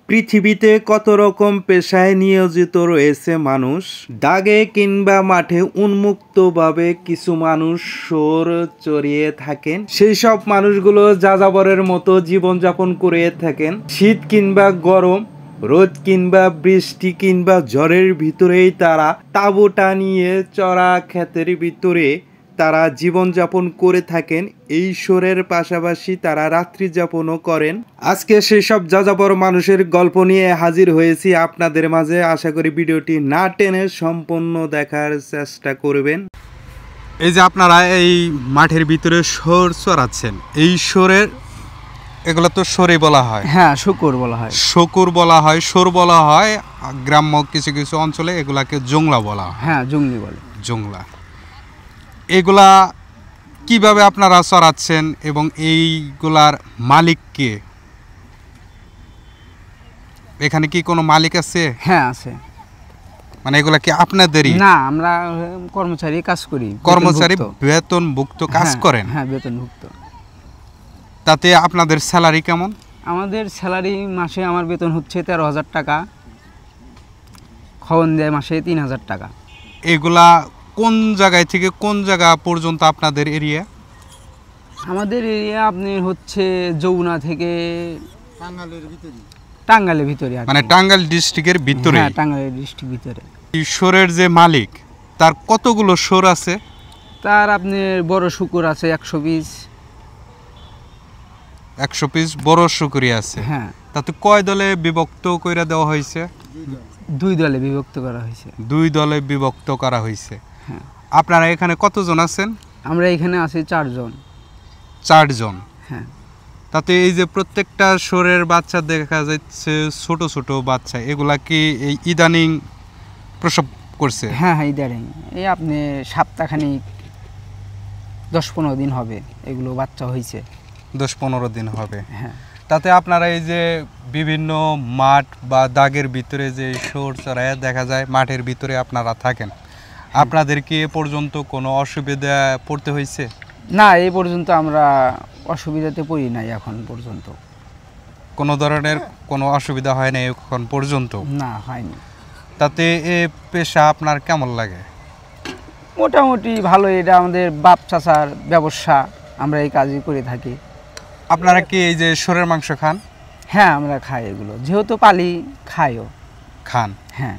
পৃথিবীতে কত রকম পেশায় নিয়োজিত রয়েছে মানুষ। দাগে কিংবা মাঠে উন্মুক্তভাবে কিছু মানুষ শোর চড়িয়ে থাকেন। সেই সব মানুষগুলো যাযাবরের মতো জীবনযাপন করে থাকেন। শীত কিংবা গরম, রোদ কিংবা বৃষ্টি কিংবা ঝড়ের ভিতরেই তারা তাঁবু টানিয়ে চড়া ক্ষেতের ভিতরে তারা জীবনযাপন করে থাকেন। এই শোরের পাশাপাশি তারা রাত্রি যাপনও করেন। আজকে সেসব যাযাবর মানুষের গল্প নিয়ে হাজির হয়েছি আপনাদের মাঝে। আশা করি ভিডিওটি না টেনে সম্পূর্ণ দেখার চেষ্টা করবেন। এই যে আপনারা এই মাঠের ভিতরে শোর চড়াচ্ছেন, এই শোরের এগুলো তো শোরই বলা হয়। হ্যাঁ, শুকুর বলা হয়, শকুর বলা হয়, শোর বলা হয়। গ্রাম্য কিছু কিছু অঞ্চলে এগুলাকে জংলা বলা হয়। হ্যাঁ, জংলি বলে। জংলা এগুলা কিভাবে আপনারা চড়াচ্ছেন এবং এইগুলার মালিক কে? এখানে কি কোনো মালিক আছে? হ্যাঁ, আছে। মানে এগুলা কি আপনাদেরই? না, আমরা কর্মচারী কাজ করি। কর্মচারী বেতনভুক্ত কাজ করেন? হ্যাঁ, বেতনভুক্ত। তাতে আপনাদের স্যালারি কেমন? আমাদের স্যালারি মাসে আমার বেতন হচ্ছে 13,000 টাকা, খাওয়ান দেয় মাসে 3,000 টাকা। এগুলা কোন জায়গায় থেকে কোন জায়গা পর্যন্ত আপনাদের এরিয়া? আমাদের এরিয়া আপনার হচ্ছে যমুনা থেকে টাঙ্গাইলের ভিতরে, মানে টাঙ্গাইল ডিস্ট্রিক্টের ভিতরে? হ্যাঁ, টাঙ্গাইল ডিস্ট্রিক্ট ভিতরে। এই শোরের যে মালিক, তার কতগুলো শোর আছে? তার আপনার বড় শুকুর আছে 100 পিস। 100 পিস বড় শুকুরি আছে। হ্যাঁ। তাতে কয় দলে বিভক্ত করে দেওয়া হয়েছে? 2 দলে বিভক্ত করা হয়েছে। 2 দলে বিভক্ত করা হয়েছে। হ্যাঁ। আপনারা এখানে কতজন আছেন? আমরা এখানে আছি 4 জন। 4 জন। হ্যাঁ। তাতে এই যে প্রত্যেকটা শোরের বাচ্চা দেখা যাচ্ছে ছোট ছোট বাচ্চা, এগুলা কি এই ইদানিং প্রসব করছে? হ্যাঁ, হ্যাঁ, ইদারিং এই আপনি সপ্তাহখানিক 10-15 দিন হবে এগুলো বাচ্চা হয়েছে। 10-15 দিন হবে। হ্যাঁ। তাতে আপনারা এই যে বিভিন্ন মাঠ বা দাগের ভিতরে যে শোর চড়ায় দেখা যায়, মাঠের ভিতরে আপনারা থাকেন, আপনাদের কি এ পর্যন্ত কোনো অসুবিধা পড়তে হয়েছে? না, এই পর্যন্ত আমরা অসুবিধাতে পড়ি নাই এখন পর্যন্ত। কোনো ধরনের কোনো অসুবিধা হয় না এখন পর্যন্ত? না, হয়নি। তাতে এ পেশা আপনার কেমন লাগে? মোটামুটি ভালো, এটা আমাদের বাপ চাচার ব্যবসা, আমরা এই কাজই করে থাকি। আপনারা কি এই যে শোরের মাংস খান? হ্যাঁ, আমরা খাই এগুলো, যেহেতু পালি খাইও। খান? হ্যাঁ।